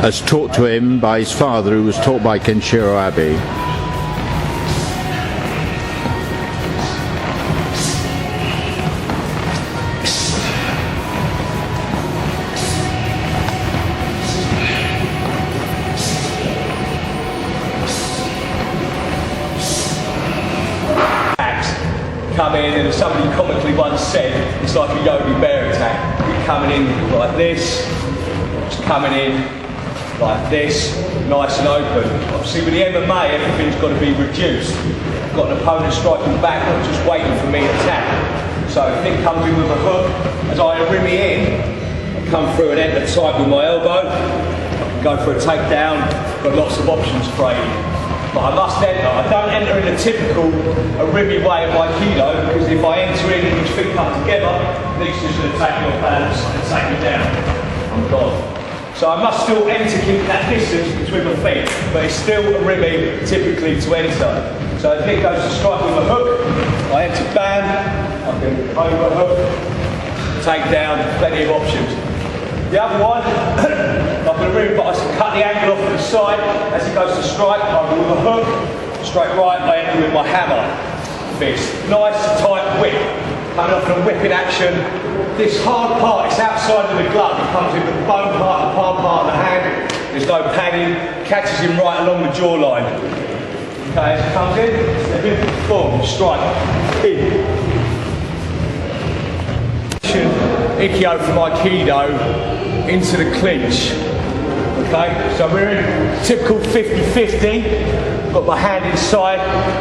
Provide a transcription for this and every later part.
as taught to him by his father, who was taught by Kenshiro Abe. Come in, and somebody comically once said it's like a Yogi Bear attack. You're coming in like this, just coming in like this, nice and open. Obviously with the MMA, everything's got to be reduced. I've got an opponent striking back, not just waiting for me to attack. So if Nick comes in with a hook, as I rimmy in, I come through and enter tight with my elbow, I can go for a takedown, got lots of options for Aikido. But I must enter. I don't enter in the typical rimmy way of Aikido, because if I enter in and his feet come together, Nick's just going to take me off balance and take me down. I'm gone. So I must still enter, keep that distance between my feet, but it's still a rimmy typically to enter. So if Nick goes to strike with a hook, I enter bam, I can overhook, take down, plenty of options. The other one, like a rim, but I can cut the angle off to the side. As he goes to strike, I go with a hook, straight right, I enter with my hammer fist. Nice, tight whip. Coming off a whipping action. This hard part, it's outside of the glove. It comes in the bone part, the palm part of the hand. There's no padding. Catches him right along the jawline. Okay, as he comes in, step in, boom, strike, in. Aikido from Aikido into the clinch. Okay, so we're in typical 50-50. Got my hand inside.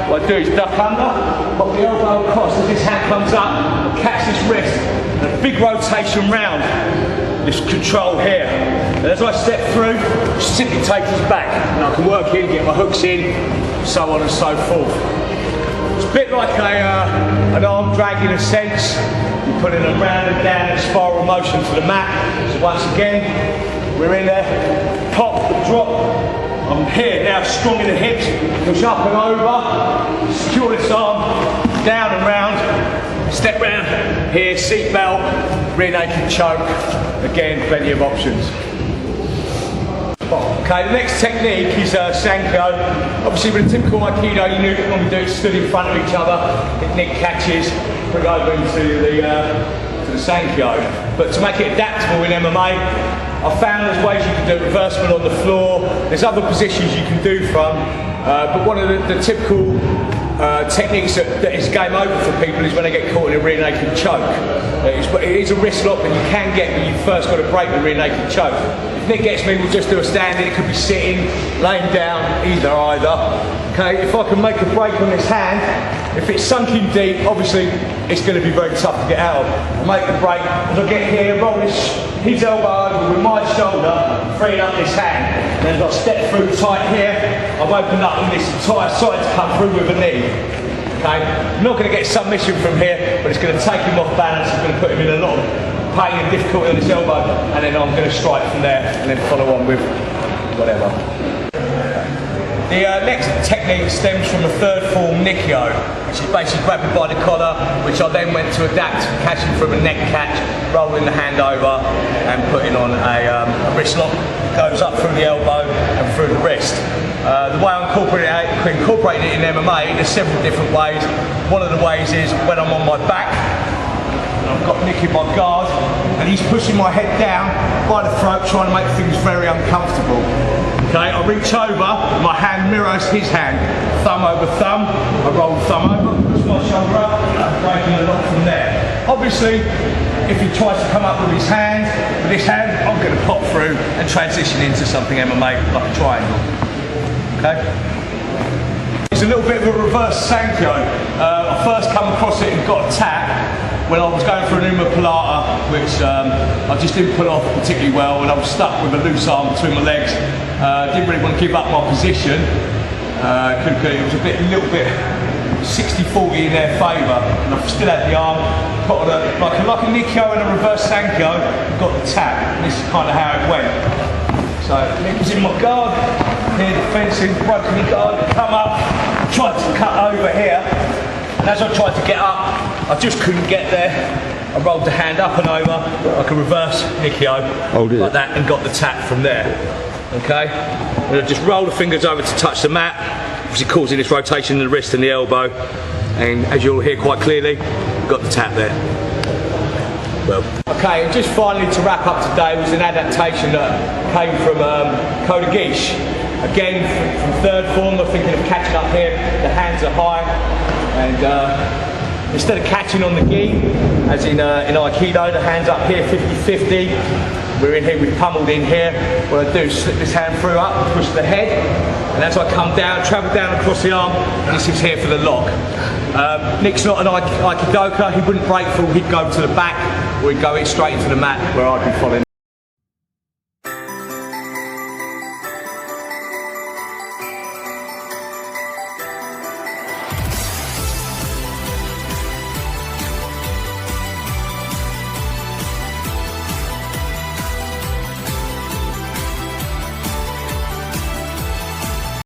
What I do is duck under, pop the elbow across as this hand comes up, catch this wrist, and a big rotation round. This control here. And as I step through, simply take his back, and I can work in, get my hooks in, so on and so forth. It's a bit like an arm drag in a sense. You're putting a round and down and spiral motion to the mat. So once again, we're in there, pop, drop. I'm here now, strong in the hips, push up and over, secure this arm, down and round, step round, here, seat belt, rear naked choke. Again, plenty of options. Okay, the next technique is Sankyo. Obviously with a typical Aikido, you normally do it stood in front of each other, Nick catches, bring over into the Sankyo. But to make it adaptable in MMA, I found there's ways you can do reversal on the floor, there's other positions you can do from, but one of the typical techniques that is game over for people is when they get caught in a rear naked choke. It is a wrist lock that you can get, but you've first got to break the rear naked choke. If Nick gets me, we'll just do a standing. It could be sitting, laying down, either. Okay, if I can make a break on this hand, if it's sunk in deep, obviously it's going to be very tough to get out of. I make the break, as I get here, roll his elbow over with my shoulder, freeing up this hand. And then as I step through tight here, I've opened up on this entire side to come through with a knee. Okay, I'm not going to get submission from here, but it's going to take him off balance. It's going to put him in a lot of pain and difficulty on his elbow, and then I'm going to strike from there and then follow on with whatever. The next technique stems from a third form Nikio, which is basically grabbing by the collar, which I then went to adapt, catching from a neck catch, rolling the hand over and putting on a wrist lock. Goes up through the elbow and through the wrist. The way I incorporate it in MMA, there's several different ways. One of the ways is when I'm on my back, I've got Nick in my guard, and he's pushing my head down by the throat, trying to make things very uncomfortable. Okay, I reach over, my hand mirrors his hand, thumb over thumb, I roll the thumb over, push my shoulder up, breaking a lock from there. Obviously, if he tries to come up with his hand, with this hand, I'm going to pop through and transition into something MMA like a triangle. Okay? It's a little bit of a reverse Sankyo. I first come across it and got a tap when I was going for an Umapalata, which I just didn't pull off particularly well, and I was stuck with a loose arm between my legs. Didn't really want to give up my position. It was a little bit 60-40 in their favour, and I still had the arm, put on like a Nikio and a reverse Sankyo, got the tap, and this is kind of how it went. So Nick was in my guard, here defensing, broken the guard, come up, tried to cut over here, and as I tried to get up, I just couldn't get there. I rolled the hand up and over, like a reverse Nikio, like that, and got the tap from there. Okay, I'm going to just roll the fingers over to touch the mat, obviously causing this rotation in the wrist and the elbow. And as you'll hear quite clearly, got the tap there. Well. Okay, and just finally to wrap up today was an adaptation that came from Koda Gish. Again, from third form, we're thinking of catching up here. The hands are high, and instead of catching on the gi, as in Aikido, the hands up here 50-50. We're in here, we've pummeled in here. What I do is slip this hand through up, push the head, and as I come down, travel down across the arm, this is here for the lock. Nick's not an Aikidoka, he wouldn't break full, he'd go to the back, or he'd go straight into the mat where I'd be following.